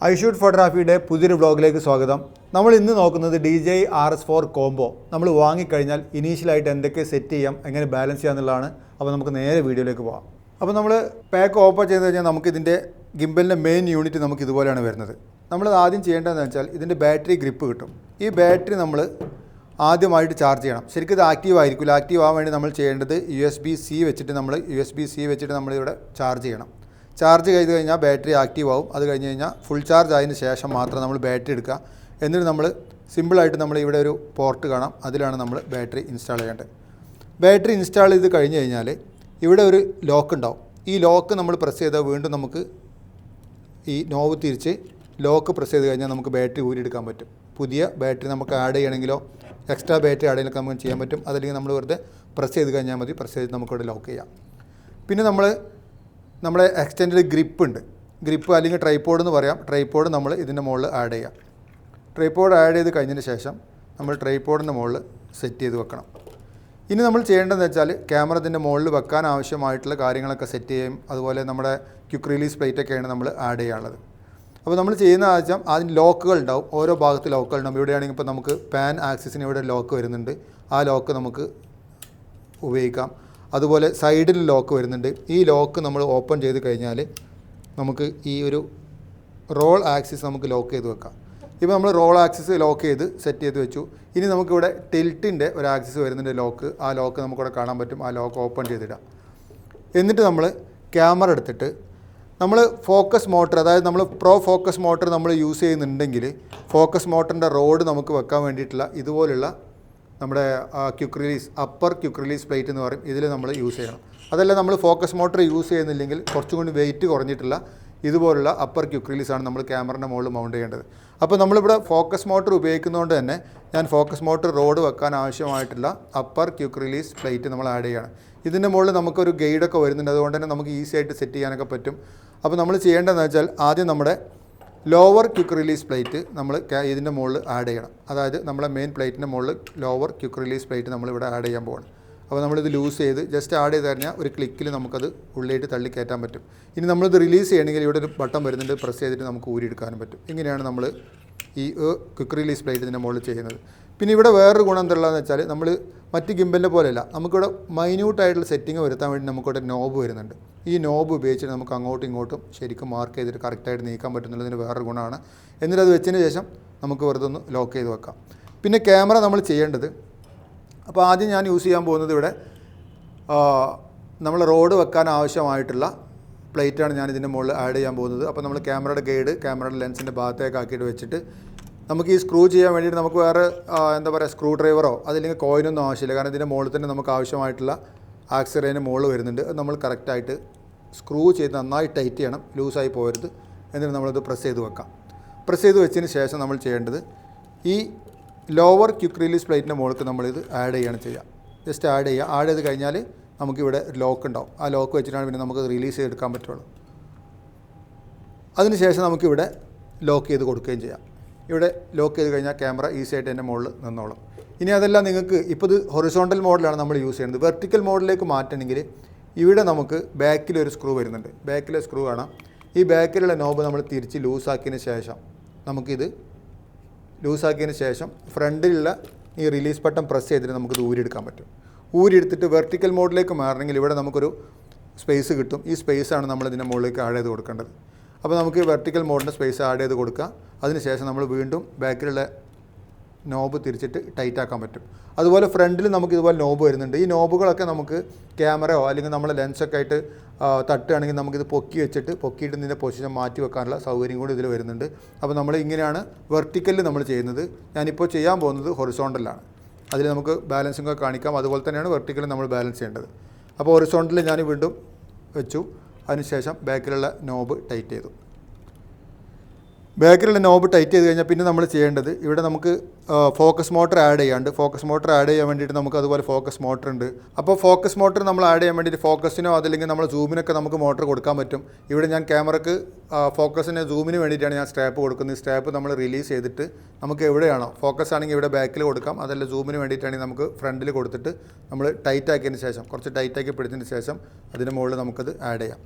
ഐഷൂട്ട് ഫോട്ടോഗ്രാഫിയുടെ പുതിയൊരു വ്ളോഗിലേക്ക് സ്വാഗതം. നമ്മൾ ഇന്ന് നോക്കുന്നത് DJI RS4 കോംബോ നമ്മൾ വാങ്ങിക്കഴിഞ്ഞാൽ ഇനീഷ്യലായിട്ട് എന്തൊക്കെ സെറ്റ് ചെയ്യാം, എങ്ങനെ ബാലൻസ് ചെയ്യാം എന്നുള്ളതാണ്. അപ്പോൾ നമുക്ക് നേരെ വീഡിയോയിലേക്ക് പോകാം. അപ്പോൾ നമ്മൾ പാക്ക് ഓപ്പൺ ചെയ്ത് കഴിഞ്ഞാൽ നമുക്കിതിൻ്റെ ഗിംബലിൻ്റെ മെയിൻ യൂണിറ്റ് നമുക്ക് ഇതുപോലെയാണ് വരുന്നത്. നമ്മൾ ആദ്യം ചെയ്യേണ്ടതെന്ന് വെച്ചാൽ ഇതിൻ്റെ ബാറ്ററി ഗ്രിപ്പ് കിട്ടും. ഈ ബാറ്ററി നമ്മൾ ആദ്യമായിട്ട് ചാർജ് ചെയ്യണം. ശരിക്കും ഇത് ആക്റ്റീവ് ആയിരിക്കില്ല. ആക്റ്റീവ് ആവാൻ വേണ്ടി നമ്മൾ ചെയ്യേണ്ടത് USB-C വെച്ചിട്ട് നമ്മളിവിടെ ചാർജ് ചെയ്യണം. ചാർജ് ചെയ്ത് കഴിഞ്ഞാൽ ബാറ്ററി ആക്റ്റീവ് ആവും. അത് കഴിഞ്ഞ് കഴിഞ്ഞാൽ ഫുൾ ചാർജ് ആയതിന് ശേഷം മാത്രം നമ്മൾ ബാറ്ററി എടുക്കുക. എന്നിട്ട് നമ്മൾ സിമ്പിളായിട്ട് നമ്മൾ ഇവിടെ ഒരു പോർട്ട് കാണാം, അതിലാണ് നമ്മൾ ബാറ്ററി ഇൻസ്റ്റാൾ ചെയ്യേണ്ടത്. ബാറ്ററി ഇൻസ്റ്റാൾ ചെയ്ത് കഴിഞ്ഞ് കഴിഞ്ഞാൽ ഇവിടെ ഒരു ലോക്ക് ഉണ്ടാവും. ഈ ലോക്ക് നമ്മൾ പ്രസ് ചെയ്താൽ വീണ്ടും നമുക്ക് ഈ നോബ് തിരിച്ച് ലോക്ക് പ്രസ് ചെയ്ത് കഴിഞ്ഞാൽ നമുക്ക് ബാറ്ററി ഊരിയെടുക്കാൻ പറ്റും. പുതിയ ബാറ്ററി നമുക്ക് ആഡ് ചെയ്യണമെങ്കിലോ എക്സ്ട്രാ ബാറ്ററി ആഡ് ചെയ്യണമെങ്കിൽ നമുക്ക് ചെയ്യാൻ പറ്റും. അതല്ലെങ്കിൽ നമ്മൾ വെറുതെ പ്രസ് ചെയ്ത് കഴിഞ്ഞാൽ മതി. പ്രസ് ചെയ്ത് നമുക്കിവിടെ ലോക്ക് ചെയ്യാം. പിന്നെ നമ്മളെ എക്സ്റ്റൻഡ് ഗ്രിപ്പ് ഉണ്ട്. ഗ്രിപ്പ് അല്ലെങ്കിൽ ട്രൈപോഡ് എന്ന് പറയാം. ട്രൈപോഡ് നമ്മൾ ഇതിൻ്റെ മുകളിൽ ആഡ് ചെയ്യാം. ട്രൈപോഡ് ആഡ് ചെയ്ത് കഴിഞ്ഞതിന് ശേഷം നമ്മൾ ട്രൈപോഡിൻ്റെ മുകളിൽ സെറ്റ് ചെയ്ത് വെക്കണം. ഇനി നമ്മൾ ചെയ്യേണ്ടതെന്ന് വെച്ചാൽ ക്യാമറ ഇതിൻ്റെ മുകളിൽ വെക്കാൻ ആവശ്യമായിട്ടുള്ള കാര്യങ്ങളൊക്കെ സെറ്റ് ചെയ്യും. അതുപോലെ നമ്മുടെ ക്വിക്ക് റിലീസ് പ്ലേറ്റൊക്കെയാണ് നമ്മൾ ആഡ് ചെയ്യാനുള്ളത്. അപ്പോൾ നമ്മൾ ചെയ്യുന്ന ആവശ്യം അതിന് ലോക്കുകൾ ഉണ്ടാവും. ഓരോ ഭാഗത്ത് ലോക്കുകൾ ഉണ്ടാവും. ഇവിടെയാണെങ്കിൽ ഇപ്പോൾ നമുക്ക് പാൻ ആക്സിസിന് ഇവിടെ ലോക്ക് വരുന്നുണ്ട്. ആ ലോക്ക് നമുക്ക് ഉപയോഗിക്കാം. അതുപോലെ സൈഡിൽ ലോക്ക് വരുന്നുണ്ട്. ഈ ലോക്ക് നമ്മൾ ഓപ്പൺ ചെയ്ത് കഴിഞ്ഞാൽ നമുക്ക് ഈ ഒരു റോൾ ആക്സിസ് നമുക്ക് ലോക്ക് ചെയ്ത് വെക്കാം. ഇപ്പോൾ നമ്മൾ റോൾ ആക്സിസ് ലോക്ക് ചെയ്ത് സെറ്റ് ചെയ്ത് വെച്ചു. ഇനി നമുക്കിവിടെ ടിൽറ്റിൻ്റെ ഒരു ആക്സിസ് വരുന്നുണ്ട് ലോക്ക്. ആ ലോക്ക് നമുക്കിവിടെ കാണാൻ പറ്റും. ആ ലോക്ക് ഓപ്പൺ ചെയ്തിടാം. എന്നിട്ട് നമ്മൾ ക്യാമറ എടുത്തിട്ട് നമ്മൾ ഫോക്കസ് മോട്ടർ, അതായത് നമ്മൾ പ്രോ ഫോക്കസ് മോട്ടർ നമ്മൾ യൂസ് ചെയ്യുന്നുണ്ടെങ്കിൽ ഫോക്കസ് മോട്ടറിൻ്റെ റോഡ് നമുക്ക് വെക്കാൻ വേണ്ടിയിട്ടുള്ള ഇതുപോലുള്ള നമ്മുടെ quick release upper quick release plate എന്ന് പറയും, ഇതിൽ നമ്മൾ യൂസ് ചെയ്യണം. അതല്ല നമ്മൾ ഫോക്കസ് മോട്ടർ യൂസ് ചെയ്യുന്നില്ലെങ്കിൽ കുറച്ചും കൂടി വെയിറ്റ് കുറഞ്ഞിട്ടുള്ള ഇതുപോലുള്ള അപ്പർ ക്വിക്ക് റിലീസാണ് നമ്മൾ ക്യാമറയുടെ മുകളിൽ മൗണ്ട് ചെയ്യേണ്ടത്. അപ്പോൾ നമ്മളിവിടെ ഫോക്കസ് മോട്ടർ ഉപയോഗിക്കുന്നതുകൊണ്ട് തന്നെ ഞാൻ ഫോക്കസ് മോട്ടർ റോഡ് വെക്കാൻ ആവശ്യമായിട്ടുള്ള അപ്പർ ക്വിക്ക് റിലീസ് പ്ലേറ്റ് നമ്മൾ ആഡ് ചെയ്യണം. ഇതിൻ്റെ മുകളിൽ നമുക്കൊരു ഗൈഡൊക്കെ വരുന്നുണ്ട്. അതുകൊണ്ട് തന്നെ നമുക്ക് ഈസി ആയിട്ട് സെറ്റ് ചെയ്യാനൊക്കെ പറ്റും. അപ്പോൾ നമ്മൾ ചെയ്യേണ്ടതെന്ന് വെച്ചാൽ ആദ്യം നമ്മുടെ ലോവർ ക്വിക്ക് റിലീസ് പ്ലേറ്റ് നമ്മൾ ഇതിൻ്റെ മുകളിൽ ആഡ് ചെയ്യണം. അതായത് നമ്മളെ മെയിൻ പ്ലേറ്റിൻ്റെ മുകളിൽ ലോവർ ക്വിക്ക് റിലീസ് പ്ലേറ്റ് നമ്മളിവിടെ ആഡ് ചെയ്യാൻ പോകണം. അപ്പോൾ നമ്മളിത് ലൂസ് ചെയ്ത് ജസ്റ്റ് ആഡ് ചെയ്ത് കഴിഞ്ഞാൽ ഒരു ക്ലിക്കിൽ നമുക്കത് ഉള്ളിലേക്ക് തള്ളി കയറ്റാൻ പറ്റും. ഇനി നമ്മളിത് റിലീസ് ചെയ്യണമെങ്കിൽ ഇവിടെ ഒരു ബട്ടൺ വരുന്നുണ്ട്. പ്രസ് ചെയ്തിട്ട് നമുക്ക് ഊരിയെടുക്കാനും പറ്റും. ഇങ്ങനെയാണ് നമ്മൾ ഈ ക്വിക്ക് റിലീസ് പ്ലേറ്റ് ഇതിൻ്റെ മുകളിൽ ചെയ്യുന്നത്. പിന്നെ ഇവിടെ വേറൊരു ഗുണം എന്തുള്ളതെന്ന് വെച്ചാൽ നമ്മൾ മറ്റ് ഗിംബലിൻ്റെ പോലെയല്ല, നമുക്കിവിടെ മൈന്യൂട്ടായിട്ടുള്ള സെറ്റിംഗ് വരുത്താൻ വേണ്ടി നമുക്കിവിടെ നോബ് വരുന്നുണ്ട്. ഈ നോബ് ഉപയോഗിച്ചിട്ട് നമുക്ക് അങ്ങോട്ടും ഇങ്ങോട്ടും ശരിക്കും മാർക്ക് ചെയ്തിട്ട് കറക്റ്റായിട്ട് നീക്കാൻ പറ്റുന്നുള്ളതിന് വേറൊരു ഗുണമാണ്. എന്നിട്ട് അത് വെച്ചതിന് ശേഷം നമുക്ക് വെറുതെ ഒന്ന് ലോക്ക് ചെയ്ത് വെക്കാം. പിന്നെ ക്യാമറ നമ്മൾ ചെയ്യേണ്ടത്, അപ്പോൾ ആദ്യം ഞാൻ യൂസ് ചെയ്യാൻ പോകുന്നത് ഇവിടെ നമ്മൾ റോഡ് വെക്കാൻ ആവശ്യമായിട്ടുള്ള പ്ലേറ്റാണ് ഞാൻ ഇതിൻ്റെ മുകളിൽ ആഡ് ചെയ്യാൻ പോകുന്നത്. അപ്പോൾ നമ്മൾ ക്യാമറയുടെ ഗൈഡ് ക്യാമറയുടെ ലെൻസിൻ്റെ ഭാഗത്തേക്ക് ആക്കിയിട്ട് വെച്ചിട്ട് നമുക്ക് ഈ സ്ക്രൂ ചെയ്യാൻ വേണ്ടിയിട്ട് നമുക്ക് വേറെ സ്ക്രൂ ഡ്രൈവറോ അതില്ലെങ്കിൽ കോയിനൊന്നും ആവശ്യമില്ല. കാരണം ഇതിൻ്റെ മുകളിൽ തന്നെ നമുക്ക് ആവശ്യമായിട്ടുള്ള ആക്സറേൻ്റെ മുകളിൽ വരുന്നുണ്ട്. അത് നമ്മൾ കറക്റ്റായിട്ട് സ്ക്രൂ ചെയ്ത് നന്നായി ടൈറ്റ് ചെയ്യണം, ലൂസായി പോകരുത്. എന്നിട്ട് നമ്മളത് പ്രസ് ചെയ്ത് വെക്കാം. പ്രസ് ചെയ്ത് വെച്ചതിന് ശേഷം നമ്മൾ ചെയ്യേണ്ടത് ഈ ലോവർ ക്വിക്ക് റിലീസ് പ്ലേറ്റിൻ്റെ മുകളിൽ നമ്മളിത് ആഡ് ചെയ്യാണ് ചെയ്യുക. ജസ്റ്റ് ആഡ് ചെയ്യുക. ആഡ് ചെയ്ത് കഴിഞ്ഞാൽ നമുക്കിവിടെ ലോക്ക് ഉണ്ടാവും. ആ ലോക്ക് വെച്ചിട്ടാണ് പിന്നെ നമുക്ക് റിലീസ് ചെയ്തെടുക്കാൻ പറ്റുള്ളൂ. അതിന് ശേഷം നമുക്കിവിടെ ലോക്ക് ചെയ്ത് കൊടുക്കുകയും ചെയ്യാം. ഇവിടെ ലോക്ക് ചെയ്ത് കഴിഞ്ഞാൽ ക്യാമറ ഈസി ആയിട്ട് എൻ്റെ മുകളിൽ നിന്നോളും. ഇനി അതെല്ലാം നിങ്ങൾക്ക് ഇപ്പോൾ ഇത് ഹൊറിസോണ്ടൽ മോഡലാണ് നമ്മൾ യൂസ് ചെയ്യുന്നത്. വെർട്ടിക്കൽ മോഡിലേക്ക് മാറ്റണമെങ്കിൽ ഇവിടെ നമുക്ക് ബാക്കിലൊരു സ്ക്രൂ വരുന്നുണ്ട്. ബാക്കിലെ സ്ക്രൂ കാണാം. ഈ ബാക്കിലുള്ള നോബ് നമ്മൾ തിരിച്ച് ലൂസാക്കിയതിന് ശേഷം നമുക്കിത് ലൂസാക്കിയതിന് ശേഷം ഫ്രണ്ടിലുള്ള ഈ റിലീസ് ബട്ടൺ പ്രസ് ചെയ്തിട്ട് നമുക്കിത് ഊരിയെടുക്കാൻ പറ്റും. ഊരിയെടുത്തിട്ട് വെർട്ടിക്കൽ മോഡിലേക്ക് മാറണമെങ്കിൽ ഇവിടെ നമുക്കൊരു സ്പേസ് കിട്ടും. ഈ സ്പേസാണ് നമ്മൾ ഇതിൻ്റെ മുകളിലേക്ക് ആഡ് ചെയ്ത് കൊടുക്കേണ്ടത്. അപ്പോൾ നമുക്ക് വെർട്ടിക്കൽ മോഡിൻ്റെ സ്പേസ് ആഡ് ചെയ്ത് കൊടുക്കുക. അതിനുശേഷം നമ്മൾ വീണ്ടും ബാക്കിലുള്ള നോബ് തിരിച്ചിട്ട് ടൈറ്റ് ആക്കാൻ പറ്റും. അതുപോലെ ഫ്രണ്ടിൽ നമുക്ക് ഇതുപോലെ നോബ് വരുന്നുണ്ട്. ഈ നോബുകളൊക്കെ നമുക്ക് ക്യാമറയോ അല്ലെങ്കിൽ നമ്മളെ ലെൻസൊക്കെ ആയിട്ട് തട്ടുകയാണെങ്കിൽ നമുക്കിത് പൊക്കിയിട്ട് ഇതിൻ്റെ പൊസിഷൻ മാറ്റി വെക്കാനുള്ള സൗകര്യം കൂടി ഇതിൽ വരുന്നുണ്ട്. അപ്പോൾ നമ്മൾ ഇങ്ങനെയാണ് വെർട്ടിക്കലിൽ നമ്മൾ ചെയ്യുന്നത്. ഞാനിപ്പോൾ ചെയ്യാൻ പോകുന്നത് ഹൊറിസോണ്ടലാണ്. അതിൽ നമുക്ക് ബാലൻസിംഗ് ഒക്കെ കാണിക്കാം. അതുപോലെ തന്നെയാണ് വെർട്ടിക്കലിൽ നമ്മൾ ബാലൻസ് ചെയ്യേണ്ടത്. അപ്പോൾ ഹൊറിസോണ്ടലിൽ ഞാൻ വീണ്ടും വെച്ചു. അതിനുശേഷം ബാക്കിലുള്ള നോബ് ടൈറ്റ് ചെയ്തു. ബാക്കിലുള്ള നോബ് ടൈറ്റ് ചെയ്ത് കഴിഞ്ഞാൽ പിന്നെ നമ്മൾ ചെയ്യേണ്ടത് ഇവിടെ നമുക്ക് ഫോക്കസ് മോട്ടർ ആഡ് ചെയ്യാണ്ട്. ഫോക്കസ് മോട്ടർ ആഡ് ചെയ്യാൻ വേണ്ടിയിട്ട് നമുക്ക് അതുപോലെ ഫോക്കസ് മോട്ടർ ഉണ്ട്. അപ്പോൾ ഫോക്കസ് മോട്ടർ നമ്മൾ ആഡ് ചെയ്യാൻ വേണ്ടിയിട്ട് ഫോക്കസിനോ അതല്ലെങ്കിൽ നമ്മൾ സൂമിനൊക്കെ നമുക്ക് മോട്ടർ കൊടുക്കാൻ പറ്റും. ഇവിടെ ഞാൻ ക്യാമറക്ക് ഫോക്കസിന് സൂമിന് വേണ്ടിയിട്ടാണ് ഞാൻ സ്ട്രാപ്പ് കൊടുക്കുന്നത്. ഈ സ്ട്രാപ്പ് നമ്മൾ റിലീസ് ചെയ്തിട്ട് നമുക്ക് എവിടെയാണോ ഫോക്കസ് ആണെങ്കിൽ ഇവിടെ ബാക്കിൽ കൊടുക്കാം. അതല്ല സൂമിന് വേണ്ടിയിട്ടാണെങ്കിൽ നമുക്ക് ഫ്രണ്ടിൽ കൊടുത്തിട്ട് നമ്മൾ ടൈറ്റ് ആക്കിയതിന് ശേഷം കുറച്ച് ടൈറ്റാക്കി പിടിച്ചതിന് ശേഷം അതിന് മുകളിൽ നമുക്കത് ആഡ് ചെയ്യാം.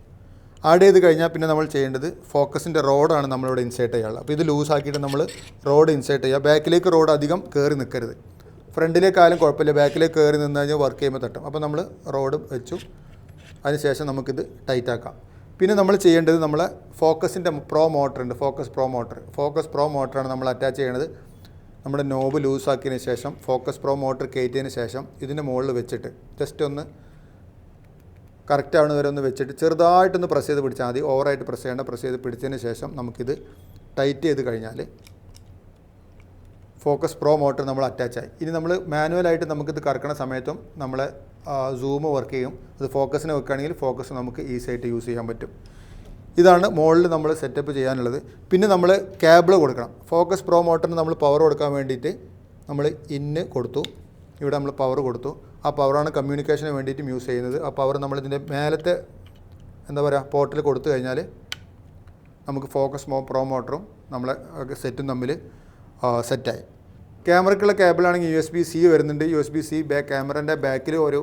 ആഡ് ചെയ്ത് കഴിഞ്ഞാൽ പിന്നെ നമ്മൾ ചെയ്യേണ്ടത് ഫോക്കസിൻ്റെ റോഡാണ് നമ്മളിവിടെ ഇൻസേർട്ട് ചെയ്യാനുള്ളത്. അപ്പോൾ ഇത് ലൂസാക്കിയിട്ട് നമ്മൾ റോഡ് ഇൻസേർട്ട് ചെയ്യുക. ബാക്കിലേക്ക് റോഡ് അധികം കയറി നിൽക്കരുത്. ഫ്രണ്ടിലേക്കായാലും കുഴപ്പമില്ല, ബാക്കിലേക്ക് കയറി നിന്ന് കഴിഞ്ഞാൽ വർക്ക് ചെയ്യുമ്പോൾ തട്ടും. അപ്പോൾ നമ്മൾ റോഡ് വെച്ചു, അതിനുശേഷം നമുക്കിത് ടൈറ്റാക്കാം. പിന്നെ നമ്മൾ ചെയ്യേണ്ടത് നമ്മളെ ഫോക്കസിൻ്റെ പ്രോ മോട്ടർ ഉണ്ട്, ഫോക്കസ് പ്രോ മോട്ടറാണ് നമ്മൾ അറ്റാച്ച് ചെയ്യേണ്ടത്. നമ്മുടെ നോബ് ലൂസാക്കിയതിന് ശേഷം ഫോക്കസ് പ്രോ മോട്ടർ കയറ്റിയതിന് ശേഷം ഇതിൻ്റെ മുകളിൽ വെച്ചിട്ട് ജസ്റ്റ് ഒന്ന് കറക്റ്റ് ആവുന്ന വരെ ഒന്ന് വെച്ചിട്ട് ചെറുതായിട്ടൊന്ന് പ്രസ് ചെയ്ത് പിടിച്ചാൽ മതി. ഓവറായിട്ട് പ്രസ് ചെയ്യേണ്ട. പ്രസ് ചെയ്ത് പിടിച്ചതിന് ശേഷം നമുക്കിത് ടൈറ്റ് ചെയ്ത് കഴിഞ്ഞാൽ ഫോക്കസ് പ്രോ മോട്ടർ നമ്മൾ അറ്റാച്ചായി. ഇനി നമ്മൾ മാനുവലായിട്ട് നമുക്കിത് കറക്കണ സമയത്തും നമ്മളെ സൂം വർക്ക് ചെയ്യും. അത് ഫോക്കസിന് വെക്കുകയാണെങ്കിൽ ഫോക്കസ് നമുക്ക് ഈസി ആയിട്ട് യൂസ് ചെയ്യാൻ പറ്റും. ഇതാണ് മുകളിൽ നമ്മൾ സെറ്റപ്പ് ചെയ്യാനുള്ളത്. പിന്നെ നമ്മൾ കേബിൾ കൊടുക്കണം. ഫോക്കസ് പ്രോ മോട്ടറിന് നമ്മൾ പവർ കൊടുക്കാൻ വേണ്ടിയിട്ട് നമ്മൾ ഇന്ന് കൊടുത്തു, ഇവിടെ നമ്മൾ പവർ കൊടുത്തു. ആ പവറാണ് കമ്മ്യൂണിക്കേഷന് വേണ്ടിയിട്ടും യൂസ് ചെയ്യുന്നത്. ആ പവർ നമ്മളിതിൻ്റെ മേലത്തെ പോർട്ടിൽ കൊടുത്തു കഴിഞ്ഞാൽ നമുക്ക് ഫോക്കസ് പ്രോ മോട്ടറും നമ്മളെ സെറ്റും തമ്മിൽ സെറ്റായി. ക്യാമറയ്ക്കുള്ള കേബിളാണെങ്കിൽ USB-C വരുന്നുണ്ട്. USB-C ക്യാമറേൻ്റെ ബാക്കിൽ ഒരു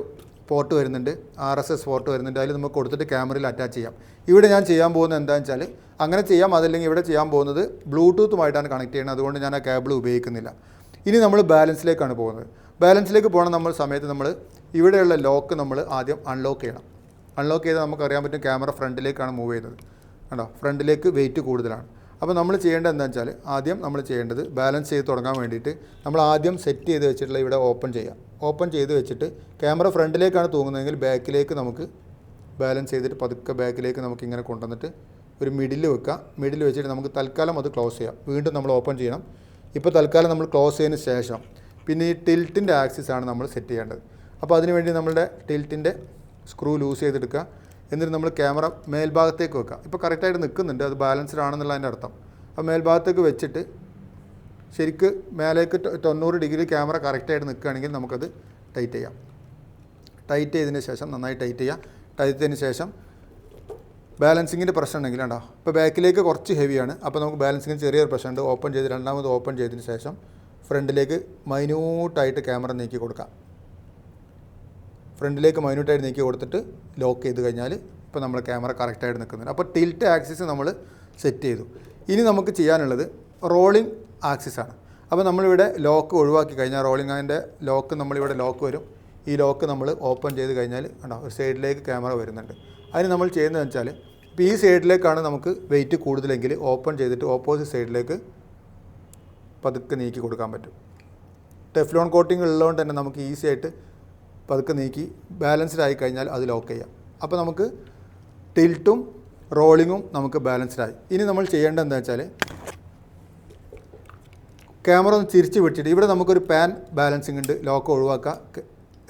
പോർട്ട് വരുന്നുണ്ട്, RSS പോർട്ട് വരുന്നുണ്ട്. അതിൽ നമുക്ക് കൊടുത്തിട്ട് ക്യാമറയിൽ അറ്റാച്ച് ചെയ്യാം. ഇവിടെ ഞാൻ ചെയ്യാൻ പോകുന്നത് എന്താണെന്ന് വെച്ചാൽ അങ്ങനെ ചെയ്യാം. അതല്ലെങ്കിൽ ഇവിടെ ചെയ്യാൻ പോകുന്നത് ബ്ലൂടൂത്തുമായിട്ടാണ് കണക്ട് ചെയ്യുന്നത്. അതുകൊണ്ട് ഞാൻ ആ കേബിൾ ഉപയോഗിക്കുന്നില്ല. ഇനി നമ്മൾ ബാലൻസിലേക്കാണ് പോകുന്നത്. ബാലൻസിലേക്ക് പോകണം നമ്മൾ സമയത്ത് നമ്മൾ ഇവിടെയുള്ള ലോക്ക് നമ്മൾ ആദ്യം അൺലോക്ക് ചെയ്യണം. അൺലോക്ക് ചെയ്താൽ നമുക്കറിയാൻ പറ്റും ക്യാമറ ഫ്രണ്ടിലേക്കാണ് മൂവ് ചെയ്യുന്നത്. കണ്ടോ, ഫ്രണ്ടിലേക്ക് വെയിറ്റ് കൂടുതലാണ്. അപ്പോൾ നമ്മൾ ചെയ്യേണ്ടത് എന്താണെന്ന് വെച്ചാൽ ആദ്യം നമ്മൾ ചെയ്യേണ്ടത് ബാലൻസ് ചെയ്ത് തുടങ്ങാൻ വേണ്ടിയിട്ട് നമ്മൾ ആദ്യം സെറ്റ് ചെയ്ത് വെച്ചിട്ടുള്ള ഇവിടെ ഓപ്പൺ ചെയ്യാം. ഓപ്പൺ ചെയ്ത് വെച്ചിട്ട് ക്യാമറ ഫ്രണ്ടിലേക്കാണ് തൂങ്ങുന്നതെങ്കിൽ ബാക്കിലേക്ക് നമുക്ക് ബാലൻസ് ചെയ്തിട്ട് പതുക്കെ ബാക്കിലേക്ക് നമുക്ക് ഇങ്ങനെ കൊണ്ടുവന്നിട്ട് ഒരു മിഡിൽ വെക്കുക. മിഡിൽ വെച്ചിട്ട് നമുക്ക് തൽക്കാലം അത് ക്ലോസ് ചെയ്യാം. വീണ്ടും നമ്മൾ ഓപ്പൺ ചെയ്യണം. ഇപ്പോൾ തൽക്കാലം നമ്മൾ ക്ലോസ് ചെയ്തതിന് ശേഷം പിന്നെ ഈ ടിൽറ്റിൻ്റെ ആക്സിസാണ് നമ്മൾ സെറ്റ് ചെയ്യേണ്ടത്. അപ്പോൾ അതിനുവേണ്ടി നമ്മളുടെ ടിൽറ്റിൻ്റെ സ്ക്രൂ ലൂസ് ചെയ്തെടുക്കുക. എന്നിട്ട് നമ്മൾ ക്യാമറ മേൽഭാഗത്തേക്ക് വെക്കുക. ഇപ്പോൾ കറക്റ്റായിട്ട് നിൽക്കുന്നുണ്ട്, അത് ബാലൻസ്ഡ് ആണെന്നുള്ളതിൻ്റെ അർത്ഥം. അപ്പോൾ മേൽഭാഗത്തേക്ക് വെച്ചിട്ട് ശരിക്ക് മേലേക്ക് 90 ഡിഗ്രി ക്യാമറ കറക്റ്റായിട്ട് നിൽക്കുകയാണെങ്കിൽ നമുക്കത് ടൈറ്റ് ചെയ്യാം. ടൈറ്റ് ചെയ്തതിന് ശേഷം നന്നായി ടൈറ്റ് ചെയ്യുക. ടൈറ്റ് ചെയ്തതിന് ശേഷം ബാലൻസിങ്ങിൻ്റെ പ്രശ്നം ഉണ്ടെങ്കിൽ ഉണ്ടോ, ഇപ്പോൾ ബാക്കിലേക്ക് കുറച്ച് ഹെവിയാണ്. അപ്പോൾ നമുക്ക് ബാലൻസിങ്ങിന് ചെറിയൊരു പ്രശ്നമുണ്ട്. ഓപ്പൺ ചെയ്ത് രണ്ടാമത് ഓപ്പൺ ചെയ്തതിന് ശേഷം ഫ്രണ്ടിലേക്ക് മൈന്യൂട്ടായിട്ട് ക്യാമറ നീക്കി കൊടുക്കാം. ഫ്രണ്ടിലേക്ക് മൈന്യൂട്ടായിട്ട് നീക്കി കൊടുത്തിട്ട് ലോക്ക് ചെയ്ത് കഴിഞ്ഞാൽ ഇപ്പോൾ നമ്മൾ ക്യാമറ കറക്റ്റായിട്ട് നിൽക്കുന്നുണ്ട്. അപ്പോൾ ടിൽറ്റ് ആക്സിസ് നമ്മൾ സെറ്റ് ചെയ്തു. ഇനി നമുക്ക് ചെയ്യാനുള്ളത് റോളിംഗ് ആക്സിസാണ്. അപ്പോൾ നമ്മളിവിടെ ലോക്ക് ഒഴിവാക്കി കഴിഞ്ഞാൽ റോളിംഗ് അതിൻ്റെ ലോക്ക് നമ്മളിവിടെ ലോക്ക് വരും. ഈ ലോക്ക് നമ്മൾ ഓപ്പൺ ചെയ്ത് കഴിഞ്ഞാൽ ഉണ്ടോ ഒരു സൈഡിലേക്ക് ക്യാമറ വരുന്നുണ്ട്. അതിന് നമ്മൾ ചെയ്യുന്നതെന്ന് വെച്ചാൽ ഇപ്പോൾ ഈ സൈഡിലേക്കാണ് നമുക്ക് വെയിറ്റ് കൂടുതലെങ്കിൽ ഓപ്പൺ ചെയ്തിട്ട് ഓപ്പോസിറ്റ് സൈഡിലേക്ക് പതുക്കെ നീക്കി കൊടുക്കാൻ പറ്റും. ടെഫ്ലോൺ കോട്ടിംഗ് ഉള്ളതുകൊണ്ട് തന്നെ നമുക്ക് ഈസി ആയിട്ട് പതുക്കെ നീക്കി ബാലൻസ്ഡ് ആയി കഴിഞ്ഞാൽ അത് ലോക്ക് ചെയ്യാം. അപ്പോൾ നമുക്ക് ടിൽറ്റും റോളിങ്ങും നമുക്ക് ബാലൻസ്ഡ് ആയി. ഇനി നമ്മൾ ചെയ്യേണ്ടത് എന്താ വെച്ചാൽ ക്യാമറ ഒന്ന് തിരിച്ച് പിടിച്ചിട്ട് ഇവിടെ നമുക്കൊരു പാൻ ബാലൻസിങ് ഉണ്ട്, ലോക്ക് ഒഴിവാക്കുക.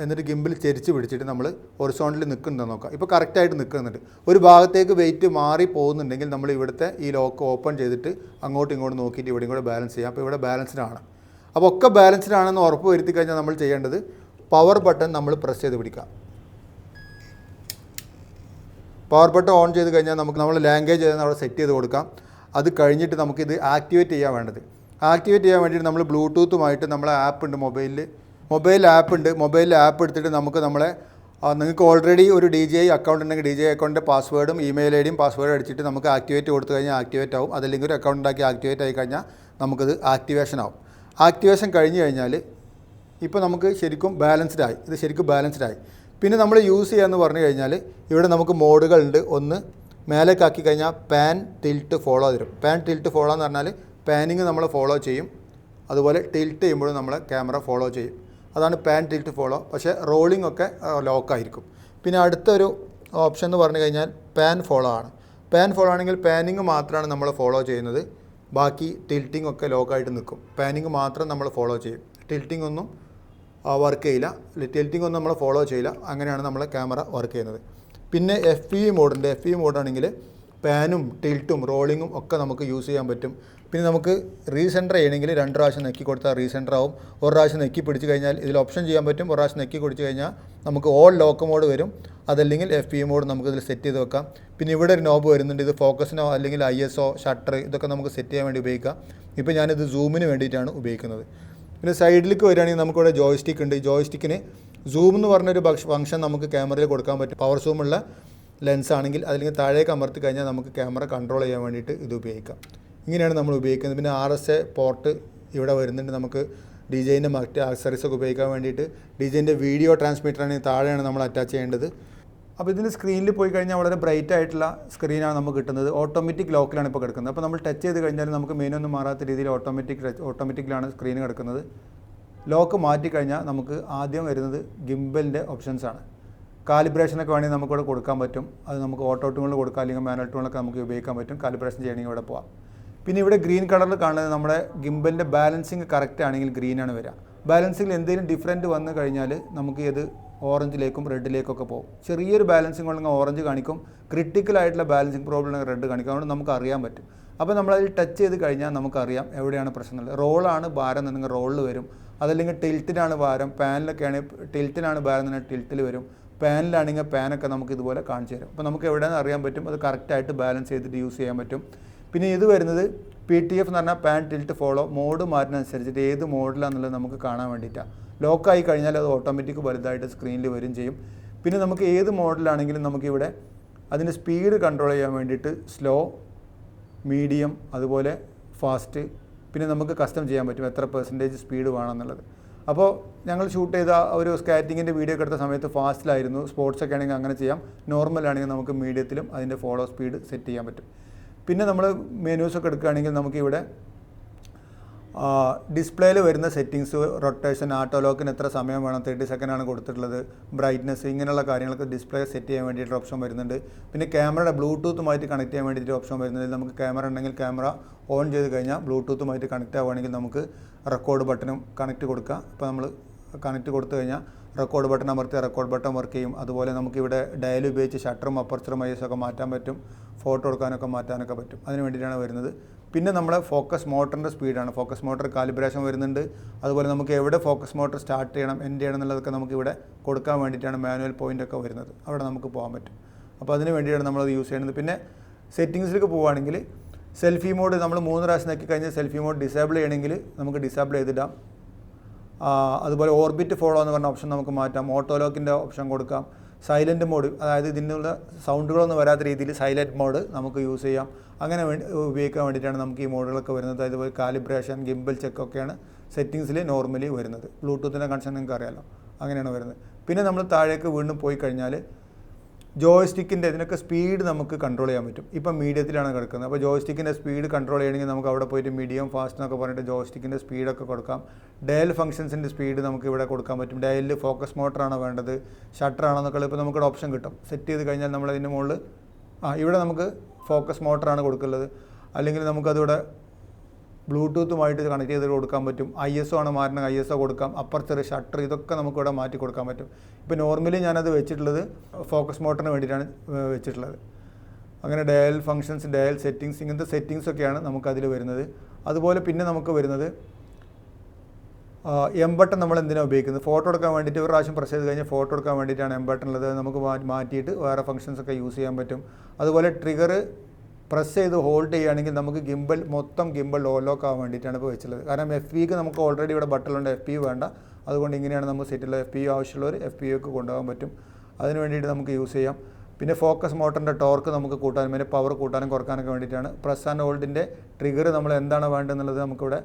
എന്നിട്ട് ഗിംബിൽ ചെരിച്ച് പിടിച്ചിട്ട് നമ്മൾ ഹൊറിസോണ്ടലിൽ നിൽക്കുന്നുണ്ടെന്ന് നോക്കാം. ഇപ്പോൾ കറക്റ്റായിട്ട് നിൽക്കുന്നുണ്ട്. ഒരു ഭാഗത്തേക്ക് വെയിറ്റ് മാറി പോകുന്നുണ്ടെങ്കിൽ നമ്മൾ ഇവിടുത്തെ ഈ ലോക്ക് ഓപ്പൺ ചെയ്തിട്ട് അങ്ങോട്ടും ഇങ്ങോട്ടും നോക്കിയിട്ട് ഇവിടെയും കൂടെ ബാലൻസ് ചെയ്യാം. അപ്പോൾ ഇവിടെ ബാലൻസ്ഡ് ആണ്. അപ്പോൾ ഒക്കെ ബാലൻസ്ഡ് ആണെന്ന് ഉറപ്പ് വരുത്തി കഴിഞ്ഞാൽ നമ്മൾ ചെയ്യേണ്ടത് പവർ ബട്ടൺ നമ്മൾ പ്രസ് ചെയ്ത് പിടിക്കുക. പവർ ബട്ടൺ ഓൺ ചെയ്ത് കഴിഞ്ഞാൽ നമുക്ക് നമ്മൾ ലാംഗ്വേജ് അവിടെ സെറ്റ് ചെയ്ത് കൊടുക്കാം. അത് കഴിഞ്ഞിട്ട് നമുക്കിത് ആക്ടിവേറ്റ് ചെയ്യാൻ വേണ്ടത്. ആക്ടിവേറ്റ് ചെയ്യാൻ വേണ്ടിയിട്ട് നമ്മൾ ബ്ലൂടൂത്തുമായിട്ട് നമ്മളെ ആപ്പ് ഉണ്ട്, മൊബൈൽ ആപ്പ് ഉണ്ട്. മൊബൈലിൽ ആപ്പ് എടുത്തിട്ട് നമുക്ക് നിങ്ങൾക്ക് ഓൾറെഡി ഒരു DJI അക്കൗണ്ട് ഉണ്ടെങ്കിൽ DJI അക്കൗണ്ടിൻ്റെ പാസ്വേഡും ഇമെയിൽ ഐഡിയും പാസ്വേഡും അടിച്ചിട്ട് നമുക്ക് ആക്ടിവേറ്റ് കൊടുത്തു കഴിഞ്ഞാൽ ആക്ടിവേറ്റ് ആവും. അതല്ലെങ്കിൽ ഒരു അക്കൗണ്ട് ഉണ്ടാക്കി ആക്ടിവേറ്റ് ആയി കഴിഞ്ഞാൽ നമുക്കത് ആക്ടിവേഷൻ ആവും. ആക്ടിവേഷൻ കഴിഞ്ഞ് കഴിഞ്ഞാൽ ഇപ്പോൾ നമുക്ക് ശരിക്കും ബാലൻസ്ഡ് ആയി. ഇത് ശരിക്കും ബാലൻസ്ഡ് ആയി. പിന്നെ നമ്മൾ യൂസ് ചെയ്യാമെന്ന് പറഞ്ഞു കഴിഞ്ഞാൽ ഇവിടെ നമുക്ക് മോഡുകളുണ്ട്. ഒന്ന് മേലേക്കാക്കി കഴിഞ്ഞാൽ പാൻ ടിൽറ്റ് ഫോളോ തരും. പാൻ ടിൽറ്റ് ഫോളോ എന്ന് പറഞ്ഞാൽ പാനിങ് നമ്മൾ ഫോളോ ചെയ്യും, അതുപോലെ ടിൽറ്റ് ചെയ്യുമ്പോഴും നമ്മളെ ക്യാമറ ഫോളോ ചെയ്യും. അതാണ് പാൻ ടിൽറ്റ് ഫോളോ. പക്ഷേ റോളിംഗ് ഒക്കെ ലോക്കായിരിക്കും. പിന്നെ അടുത്തൊരു ഓപ്ഷൻ എന്ന് പറഞ്ഞു കഴിഞ്ഞാൽ പാൻ ഫോളോ ആണ്. പാൻ ഫോളോ ആണെങ്കിൽ പാനിങ് മാത്രമാണ് നമ്മൾ ഫോളോ ചെയ്യുന്നത്, ബാക്കി ടിൽറ്റിംഗ് ഒക്കെ ലോക്കായിട്ട് നിൽക്കും. പാനിങ് മാത്രം നമ്മൾ ഫോളോ ചെയ്യും, ടിൽറ്റിംഗ് ഒന്നും വർക്ക് ചെയ്യില്ല. ടിൽറ്റിംഗ് ഒന്നും നമ്മൾ ഫോളോ ചെയ്യില്ല. അങ്ങനെയാണ് നമ്മളെ ക്യാമറ വർക്ക് ചെയ്യുന്നത്. പിന്നെ FPV മോഡുണ്ട്. FPV മോഡാണെങ്കിൽ പാനും ടിൽറ്റും റോളിങ്ങും ഒക്കെ നമുക്ക് യൂസ് ചെയ്യാൻ പറ്റും. പിന്നെ നമുക്ക് റീസെൻറ്റർ ചെയ്യണമെങ്കിൽ 2 പ്രാവശ്യം നെക്കി കൊടുത്താൽ റീസെൻറ്റർ ആവും. ഒരു പ്രാവശ്യം നെക്കി പിടിച്ച് കഴിഞ്ഞാൽ ഇതിൽ ഓപ്ഷൻ ചെയ്യാൻ പറ്റും. ഒരു പ്രാവശ്യം നെക്കി പിടിച്ച് കഴിഞ്ഞാൽ നമുക്ക് ഓൾ ലോക്ക് മോഡ് വരും. അതല്ലെങ്കിൽ FPV മോഡ് നമുക്കിതിൽ സെറ്റ് ചെയ്ത് വെക്കാം. പിന്നെ ഇവിടെ ഒരു നോബ് വരുന്നുണ്ട്. ഇത് ഫോക്കസിനോ അല്ലെങ്കിൽ ISO ഷട്ടർ ഇതൊക്കെ നമുക്ക് സെറ്റ് ചെയ്യാൻ വേണ്ടി ഉപയോഗിക്കാം. ഇപ്പോൾ ഞാനിത് സൂമിന് വേണ്ടിയിട്ടാണ് ഉപയോഗിക്കുന്നത്. പിന്നെ സൈഡിലേക്ക് വരികയാണെങ്കിൽ നമുക്കിവിടെ ജോയ്സ്റ്റിക്ക് ഉണ്ട്. ഈ ജോയ്സ്റ്റിക്കിന് സൂം എന്ന് പറഞ്ഞൊരു ഫംഗ്ഷൻ നമുക്ക് ക്യാമറയിൽ കൊടുക്കാൻ പറ്റും. പവർ സൂമുള്ള ലെൻസ് ആണെങ്കിൽ അല്ലെങ്കിൽ താഴേക്ക് അമർത്തി കഴിഞ്ഞാൽ നമുക്ക് ക്യാമറ കൺട്രോൾ ചെയ്യാൻ വേണ്ടിയിട്ട് ഇത് ഉപയോഗിക്കാം. ഇങ്ങനെയാണ് നമ്മൾ ഉപയോഗിക്കുന്നത്. പിന്നെ RSA പോർട്ട് ഇവിടെ വരുന്നുണ്ട്. നമുക്ക് DJIൻ്റെ മറ്റ് ആക്സറീസൊക്കെ ഉപയോഗിക്കാൻ വേണ്ടിയിട്ട് DJIൻ്റെ വീഡിയോ ട്രാൻസ്മിറ്ററാണെങ്കിൽ താഴെയാണ് നമ്മൾ അറ്റാച്ച് ചെയ്യേണ്ടത്. അപ്പോൾ ഇതിന് സ്ക്രീനിൽ പോയി കഴിഞ്ഞാൽ വളരെ ബ്രൈറ്റ് ആയിട്ടുള്ള സ്ക്രീനാണ് നമുക്ക് കിട്ടുന്നത്. ഓട്ടോമാറ്റിക് ലോക്കിലാണ് ഇപ്പോൾ കിടക്കുന്നത്. അപ്പോൾ നമ്മൾ ടച്ച് ചെയ്ത് കഴിഞ്ഞാൽ നമുക്ക് മെനു ഒന്നും മാറാത്ത രീതിയിൽ ഓട്ടോമാറ്റിക്കിലാണ് സ്ക്രീൻ കിടക്കുന്നത്. ലോക്ക് മാറ്റിക്കഴിഞ്ഞാൽ നമുക്ക് ആദ്യം വരുന്നത് ഗിംബലിൻ്റെ ഓപ്ഷൻസാണ്. കാലിബ്രേഷനൊക്കെ വേണമെങ്കിൽ നമുക്കിവിടെ കൊടുക്കാൻ പറ്റും. അത് നമുക്ക് ഓട്ടോ ട്യൂണിൽ കൊടുക്കാം, അല്ലെങ്കിൽ മാനുവൽ ട്യൂണിലൊക്കെ നമുക്ക് ഉപയോഗിക്കാൻ പറ്റും. കാലിബ്രേഷൻ ചെയ്യണമെങ്കിൽ ഇവിടെ പോവാം. പിന്നെ ഇവിടെ ഗ്രീൻ കളറിൽ കാണുന്നത് നമ്മുടെ ഗിംബലിൻ്റെ ബാലൻസിങ് കറക്റ്റ് ആണെങ്കിൽ ഗ്രീനാണ് വരിക. ബാലൻസിങ്ങിൽ എന്തെങ്കിലും ഡിഫറൻറ്റ് വന്നു കഴിഞ്ഞാൽ നമുക്ക് ഇത് ഓറഞ്ചിലേക്കും റെഡിലേക്കൊക്കെ പോകും. ചെറിയൊരു ബാലൻസിങ് ഉണ്ടെങ്കിൽ ഓറഞ്ച് കാണിക്കും, ക്രിട്ടിക്കലായിട്ടുള്ള ബാലൻസിങ് പ്രോബ്ലം ഉണ്ടെങ്കിൽ റെഡ് കാണിക്കും. അതുകൊണ്ട് നമുക്ക് അറിയാൻ പറ്റും. അപ്പോൾ നമ്മളതിൽ ടച്ച് ചെയ്ത് കഴിഞ്ഞാൽ നമുക്കറിയാം എവിടെയാണ് പ്രശ്നമുള്ളത്. റോളാണ് ഭാരം എന്നുണ്ടെങ്കിൽ റോളിൽ വരും, അതല്ലെങ്കിൽ ടിൽറ്റിനാണ് ഭാരം, പാനിലൊക്കെയാണ് ടിൽറ്റിനാണ് ഭാരം എന്നുണ്ടെങ്കിൽ ടിൽറ്റിൽ വരും, പാനിലാണെങ്കിൽ പാനൊക്കെ നമുക്ക് ഇതുപോലെ കാണിച്ചു തരും. അപ്പോൾ നമുക്ക് എവിടെയാണെന്ന് അറിയാൻ പറ്റും, അത് കറക്റ്റായിട്ട് ബാലൻസ് ചെയ്തിട്ട് യൂസ് ചെയ്യാൻ പറ്റും. പിന്നെ ഇത് വരുന്നത് PTF എന്ന് പറഞ്ഞാൽ പാൻ ടിൽറ്റ് ഫോളോ, മോഡ് മാറ്റുന്നതനുസരിച്ചിട്ട് ഏത് മോഡിലാണെന്നുള്ളത് നമുക്ക് കാണാൻ വേണ്ടിയിട്ടാണ്. ലോക്കായി കഴിഞ്ഞാൽ അത് ഓട്ടോമാറ്റിക് വലുതായിട്ട് സ്ക്രീനിൽ വരും ചെയ്യും. പിന്നെ നമുക്ക് ഏത് മോഡിലാണെങ്കിലും നമുക്കിവിടെ അതിൻ്റെ സ്പീഡ് കൺട്രോൾ ചെയ്യാൻ വേണ്ടിയിട്ട് സ്ലോ, മീഡിയം, അതുപോലെ ഫാസ്റ്റ്, പിന്നെ നമുക്ക് കസ്റ്റം ചെയ്യാൻ പറ്റും എത്ര % സ്പീഡ് വേണമെന്നുള്ളത്. അപ്പോൾ ഞങ്ങൾ ഷൂട്ട് ചെയ്ത ഒരു സ്കാറ്റിങ്ങിൻ്റെ വീഡിയോ ഒക്കെ എടുത്ത സമയത്ത് ഫാസ്റ്റിലായിരുന്നു. സ്പോർട്സൊക്കെ ആണെങ്കിൽ അങ്ങനെ ചെയ്യാം. നോർമലാണെങ്കിൽ നമുക്ക് മീഡിയത്തിലും അതിൻ്റെ ഫോളോ സ്പീഡ് സെറ്റ് ചെയ്യാൻ പറ്റും. പിന്നെ നമ്മൾ മെനൂസൊക്കെ എടുക്കുകയാണെങ്കിൽ നമുക്കിവിടെ ഡിസ്പ്ലേയിൽ വരുന്ന സെറ്റിങ്സ്, റൊട്ടേഷൻ, ആട്ടോ ലോക്കിന് എത്ര സമയം വേണം, 30 സെക്കൻഡാണ് കൊടുത്തിട്ടുള്ളത്, ബ്രൈറ്റ്നസ്, ഇങ്ങനെയുള്ള കാര്യങ്ങളൊക്കെ ഡിസ്പ്ലേ സെറ്റ് ചെയ്യാൻ വേണ്ടിയിട്ട് ഓപ്ഷൻ വരുന്നുണ്ട്. പിന്നെ ക്യാമറയുടെ ബ്ലൂടൂത്തുമായിട്ട് കണക്ട് ചെയ്യാൻ വേണ്ടിയിട്ട് ഓപ്ഷൻ വരുന്നുണ്ട്. നമുക്ക് ക്യാമറ ഉണ്ടെങ്കിൽ ക്യാമറ ഓൺ ചെയ്ത് കഴിഞ്ഞാൽ ബ്ലൂടൂത്തുമായിട്ട് കണക്ട് ആവുകയാണെങ്കിൽ നമുക്ക് റെക്കോർഡ് ബട്ടണും കണക്ട് കൊടുക്കാം. ഇപ്പോൾ നമ്മൾ കണക്ട് കൊടുത്തു കഴിഞ്ഞാൽ റെക്കോർഡ് ബട്ടൺ അമർത്തി റെക്കോർഡ് ബട്ടൺ വർക്ക് ചെയ്യും. അതുപോലെ നമുക്കിവിടെ ഡയൽ ഉപയോഗിച്ച് ഷട്ടറും അപ്പർച്ചറും ഐസൊക്കെ മാറ്റാൻ പറ്റും, ഫോട്ടോ എടുക്കാനൊക്കെ മാറ്റാനൊക്കെ പറ്റും. അതിന് വേണ്ടിയിട്ടാണ് വരുന്നത്. പിന്നെ നമ്മളെ ഫോക്കസ് മോട്ടറിൻ്റെ സ്പീഡാണ്. ഫോക്കസ് മോട്ടർ കാലിബ്രേഷൻ വരുന്നുണ്ട്. അതുപോലെ നമുക്ക് എവിടെ ഫോക്കസ് മോട്ടർ സ്റ്റാർട്ട് ചെയ്യണം, എൻഡ് ചെയ്യണം എന്നുള്ളതൊക്കെ നമുക്കിവിടെ കൊടുക്കാൻ വേണ്ടിയിട്ടാണ് മാനുവൽ പോയിൻ്റൊക്കെ വരുന്നത്. അവിടെ നമുക്ക് പോകാൻ പറ്റും. അപ്പോൾ അതിന് വേണ്ടിയാണ് നമ്മളത് യൂസ് ചെയ്യുന്നത്. പിന്നെ സെറ്റിങ്സിലേക്ക് പോവുകയാണെങ്കിൽ സെൽഫി മോഡ് നമ്മൾ 3 പ്രാവശ്യം നോക്കി കഴിഞ്ഞാൽ സെൽഫി മോഡ് ഡിസേബിൾ ചെയ്യണമെങ്കിൽ നമുക്ക് ഡിസേബിൾ ചെയ്തിടാം. അതുപോലെ ഓർബിറ്റ് ഫോളോ എന്ന് പറഞ്ഞ ഓപ്ഷൻ നമുക്ക് മാറ്റാം. ഓട്ടോ ലോക്കിൻ്റെ ഓപ്ഷൻ കൊടുക്കാം. സൈലൻറ്റ് മോഡ്, അതായത് ഇതിനുള്ള സൗണ്ടുകളൊന്നും വരാത്ത രീതിയിൽ സൈലൻറ്റ് മോഡ് നമുക്ക് യൂസ് ചെയ്യാം. അങ്ങനെ ഉപയോഗിക്കാൻ വേണ്ടിയിട്ടാണ് നമുക്ക് ഈ മോഡുകളൊക്കെ വരുന്നത്. അതുപോലെ കാലിബ്രേഷൻ, ഗിംബൽ ചെക്കൊക്കെയാണ് സെറ്റിങ്സിൽ നോർമലി വരുന്നത്. ബ്ലൂടൂത്തിൻ്റെ കണക്ഷൻ നിങ്ങൾക്ക് അറിയാമല്ലോ, അങ്ങനെയാണ് വരുന്നത്. പിന്നെ നമ്മൾ താഴേക്ക് വീണ്ടും പോയി കഴിഞ്ഞാൽ ജോയ്സ്റ്റിക്കിൻ്റെ ഇതിനൊക്കെ സ്പീഡ് നമുക്ക് കൺട്രോൾ ചെയ്യാൻ പറ്റും. ഇപ്പം മീഡിയത്തിലാണ് കിടക്കുന്നത്. അപ്പോൾ ജോയ്സ്റ്റിക്കിൻ്റെ സ്പീഡ് കൺട്രോൾ ചെയ്യണമെങ്കിൽ നമുക്ക് അവിടെ പോയിട്ട് മീഡിയം, ഫാസ്റ്റ് എന്നൊക്കെ പറഞ്ഞിട്ട് ജോയ്സ്റ്റിക്കിൻ്റെ സ്പീഡൊക്കെ കൊടുക്കാം. ഡയൽ ഫംഗ്ഷൻസിൻ്റെ സ്പീഡ് നമുക്ക് ഇവിടെ കൊടുക്കാൻ പറ്റും. ഡയലിൽ ഫോക്കസ് മോട്ടറാണോ വേണ്ടത്, ഷട്ടറാണോ എന്നൊക്കെ ഇപ്പോൾ നമുക്കിവിടെ ഓപ്ഷൻ കിട്ടും. സെറ്റ് ചെയ്ത് കഴിഞ്ഞാൽ നമ്മളതിൻ്റെ മുകളിൽ ഇവിടെ നമുക്ക് ഫോക്കസ് മോട്ടറാണ് കൊടുക്കുന്നത്. അല്ലെങ്കിൽ നമുക്കതിവിടെ ബ്ലൂടൂത്തുമായിട്ട് കണക്ട് ചെയ്ത് കൊടുക്കാൻ പറ്റും. ISO ആണ് മാറ്റണം, ISO കൊടുക്കാം. അപ്പർച്ചർ, ഷട്ടർ, ഇതൊക്കെ നമുക്കിവിടെ മാറ്റി കൊടുക്കാൻ പറ്റും. ഇപ്പോൾ നോർമലി ഞാനത് വെച്ചിട്ടുള്ളത് ഫോക്കസ് മോട്ടറിന് വേണ്ടിയിട്ടാണ് വെച്ചിട്ടുള്ളത്. അങ്ങനെ ഡയൽ ഫങ്ഷൻസ്, ഡയൽ സെറ്റിങ്സ്, ഇങ്ങനത്തെ സെറ്റിങ്സൊക്കെയാണ് നമുക്കതിൽ വരുന്നത്. അതുപോലെ പിന്നെ നമുക്ക് വരുന്നത് എം ബട്ടൺ നമ്മൾ എന്തിനാണ് ഉപയോഗിക്കുന്നത്, ഫോട്ടോ എടുക്കാൻ വേണ്ടിയിട്ട് ഒരു പ്രാവശ്യം പ്രസ് ചെയ്ത് കഴിഞ്ഞാൽ ഫോട്ടോ എടുക്കാൻ വേണ്ടിയിട്ടാണ് എം ബട്ടൺ ഉള്ളത്. നമുക്ക് മാറ്റിയിട്ട് വേറെ ഫങ്ഷൻസൊക്കെ യൂസ് ചെയ്യാൻ പറ്റും. അതുപോലെ ട്രിഗർ പ്രസ് ചെയ്ത് ഹോൾഡ് ചെയ്യുകയാണെങ്കിൽ നമുക്ക് മൊത്തം ഗിംബൽ ലോക്ക് ആവാൻ വേണ്ടിയിട്ടാണ് ഇപ്പോൾ വെച്ചുള്ളത്. കാരണം FPക്ക് നമുക്ക് ഓൾറെഡി ഇവിടെ ബട്ടണുണ്ട്, FP വേണ്ട. അതുകൊണ്ട് ഇങ്ങനെയാണ് നമുക്ക് സെറ്റുള്ളത്. FP ആവശ്യമുള്ളവർ FPക്ക് കൊണ്ടുപോകാൻ പറ്റും. അതിന് വേണ്ടിയിട്ട് നമുക്ക് യൂസ് ചെയ്യാം. പിന്നെ ഫോക്കസ് മോട്ടറിൻ്റെ ടോർക്ക് നമുക്ക് കൂട്ടാനും പിന്നെ പവർ കൂട്ടാനും കുറക്കാനൊക്കെ വേണ്ടിയിട്ടാണ്. പ്രസ് ആൻഡ് ഹോൾഡിൻ്റെ ട്രിഗർ നമ്മൾ എന്താണ് വേണ്ടതെന്നുള്ളത് നമുക്കിവിടെ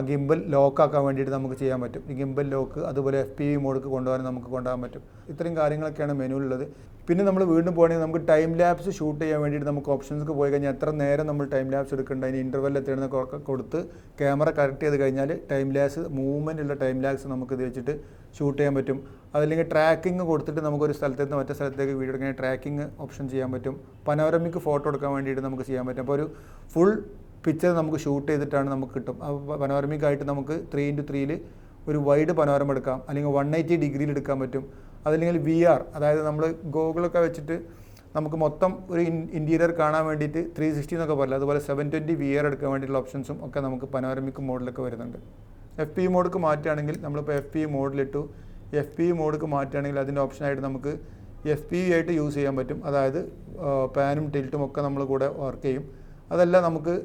ഗിംബൽ ലോക്കാക്കാൻ വേണ്ടിയിട്ട് നമുക്ക് ചെയ്യാൻ പറ്റും. ഈ ഗിംബൽ ലോക്ക്, അതുപോലെ FPV മോഡ്ക്ക് കൊണ്ടുപോകാൻ പറ്റും. ഇത്രയും കാര്യങ്ങളൊക്കെയാണ് മെനുവിലുള്ളത്. പിന്നെ നമ്മൾ വീണ്ടും പോകണമെങ്കിൽ നമുക്ക് ടൈം ലാപ്സ് ഷൂട്ട് ചെയ്യാൻ വേണ്ടിയിട്ട് നമുക്ക് ഓപ്ഷൻസ് പോയി കഴിഞ്ഞാൽ എത്ര നേരം നമ്മൾ ടൈം ലാപ്സ് എടുക്കേണ്ട, അതിന് ഇൻ്റർവെൽ എത്തിയെന്നൊക്കെ കൊടുത്ത് ക്യാമറ കറക്റ്റ് ചെയ്ത് കഴിഞ്ഞാൽ ടൈം ലാപ്സ്, മൂവ്മെൻ്റ് ഉള്ള ടൈം ലാപ്സ് നമുക്ക് ഇത് വെച്ചിട്ട് ഷൂട്ട് ചെയ്യാൻ പറ്റും. അതല്ലെങ്കിൽ ട്രാക്കിംഗ് കൊടുത്തിട്ട് നമുക്കൊരു സ്ഥലത്ത് നിന്ന് മറ്റേ സ്ഥലത്തേക്ക് വീഡിയോ എടുക്കാൻ ട്രാക്കിംഗ് ഓപ്ഷൻ ചെയ്യാൻ പറ്റും. പനോരമിക്ക് ഫോട്ടോ എടുക്കാൻ വേണ്ടിയിട്ട് നമുക്ക് ചെയ്യാൻ പറ്റും. അപ്പോൾ ഒരു ഫുൾ പിക്ചർ നമുക്ക് ഷൂട്ട് ചെയ്തിട്ടാണ് നമുക്ക് കിട്ടും. അപ്പോൾ പനോരമിക്കായിട്ട് നമുക്ക് 3x3 ഒരു വൈഡ് പനോരമ എടുക്കാം, അല്ലെങ്കിൽ 180 ഡിഗ്രിയിൽ എടുക്കാൻ പറ്റും. അതല്ലെങ്കിൽ VR, അതായത് നമ്മൾ ഗോഗിളൊക്കെ വെച്ചിട്ട് നമുക്ക് മൊത്തം ഒരു ഇൻറ്റീരിയർ കാണാൻ വേണ്ടിയിട്ട് 360 എന്നൊക്കെ പറയില്ല, അതുപോലെ 720 VR എടുക്കാൻ വേണ്ടിയിട്ടുള്ള ഓപ്ഷൻസും ഒക്കെ നമുക്ക് പനോരമിക് മോഡിലൊക്കെ വരുന്നുണ്ട്. FPV മോഡ്ക്ക് മാറ്റുകയാണെങ്കിൽ നമ്മളിപ്പോൾ FPV മോഡിലിട്ടു. FPV മോഡ്ക്ക് മാറ്റുകയാണെങ്കിൽ അതിൻ്റെ ഓപ്ഷനായിട്ട് നമുക്ക് FPV ആയിട്ട് യൂസ് ചെയ്യാൻ പറ്റും. അതായത് പാനും ടിൽറ്റും ഒക്കെ നമ്മൾ കൂടെ വർക്ക് ചെയ്യും. അതല്ല നമുക്ക്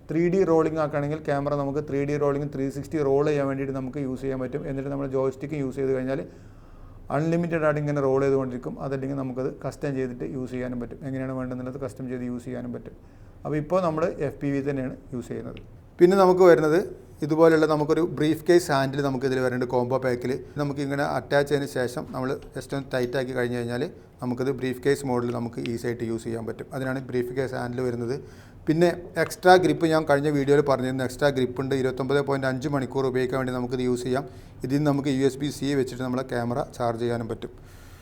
3D റോളിംഗ് ആക്കുകയാണെങ്കിൽ ക്യാമറ നമുക്ക് 3D റോളിംഗ് 360 റോൾ ചെയ്യാൻ വേണ്ടിയിട്ട് നമുക്ക് യൂസ് ചെയ്യാൻ പറ്റും. എന്നിട്ട് നമ്മൾ ജോയ്സ്റ്റിക്ക് യൂസ് ചെയ്ത് കഴിഞ്ഞാൽ അൺലിമിറ്റഡ് ആയിട്ട് ഇങ്ങനെ റോൾ ചെയ്തുകൊണ്ടിരിക്കും. അതല്ലെങ്കിൽ നമുക്കത് കസ്റ്റം ചെയ്തിട്ട് യൂസ് ചെയ്യാനും പറ്റും. എങ്ങനെയാണ് വേണ്ടതെന്നുള്ളത് കസ്റ്റം ചെയ്ത് യൂസ് ചെയ്യാനും പറ്റും. അപ്പോൾ ഇപ്പോൾ നമ്മൾ FPV തന്നെയാണ് യൂസ് ചെയ്യുന്നത്. പിന്നെ നമുക്ക് വരുന്നത് ഇതുപോലെയുള്ള നമുക്കൊരു ബ്രീഫ് കേസ് ഹാൻഡിൽ നമുക്കിതിൽ വരുന്നുണ്ട് കോംബോ പാക്കിൽ. നമുക്കിങ്ങനെ അറ്റാച്ച് ചെയ്തതിന് ശേഷം നമ്മൾ ജസ്റ്റ് ഒന്ന് ടൈറ്റാക്കി കഴിഞ്ഞ് കഴിഞ്ഞാൽ നമുക്കത് ബ്രീഫ് കേസ് മോഡിൽ നമുക്ക് ഈസി ആയിട്ട് യൂസ് ചെയ്യാൻ പറ്റും. അതിനാണ് ബ്രീഫ് കേസ് ഹാൻഡിൽ വരുന്നത്. പിന്നെ എക്സ്ട്രാ ഗ്രിപ്പ് ഞാൻ കഴിഞ്ഞ വീഡിയോയിൽ പറഞ്ഞിരുന്നു. എക്സ്ട്രാ ഗ്രിപ്പ് ഉണ്ട്. 29.5 മണിക്കൂർ ഉപയോഗിക്കാൻ വേണ്ടി നമുക്കിത് യൂസ് ചെയ്യാം. ഇതിൽ നിന്ന് നമുക്ക് USB-C വെച്ചിട്ട് നമ്മളെ ക്യാമറ ചാർജ് ചെയ്യാനും പറ്റും.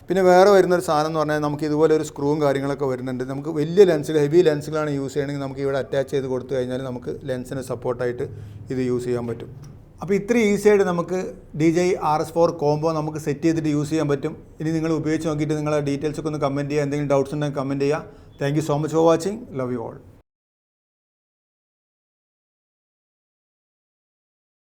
പിന്നെ വേറെ വരുന്നൊരു സാധനം എന്ന് പറഞ്ഞാൽ നമുക്ക് ഇതുപോലെ ഒരു സ്ക്രൂവും കാര്യങ്ങളൊക്കെ വരുന്നുണ്ട്. നമുക്ക് വലിയ ലെൻസുകൾ, ഹെവി ലെൻസുകളാണ് യൂസ് ചെയ്യണമെങ്കിൽ നമുക്ക് ഇവിടെ അറ്റാച്ച് ചെയ്ത് കൊടുത്തു കഴിഞ്ഞാൽ നമുക്ക് ലെൻസിന് സപ്പോർട്ടായിട്ട് ഇത് യൂസ് ചെയ്യാൻ പറ്റും. അപ്പോൾ ഇത്ര ഈസി ആയിട്ട് നമുക്ക് DJI RS4 കോംബോ നമുക്ക് സെറ്റ് ചെയ്തിട്ട് യൂസ് ചെയ്യാൻ പറ്റും. ഇനി നിങ്ങൾ ഉപയോഗിച്ച് നോക്കിയിട്ട് നിങ്ങളെ ഡീറ്റെയിൽസൊക്കെ ഒന്ന് കമൻറ്റ് ചെയ്യുക. എന്തെങ്കിലും ഡൗട്ട്സ് ഉണ്ടെങ്കിൽ കമൻറ്റ് ചെയ്യുക. Thank you so much for watching. Love you all.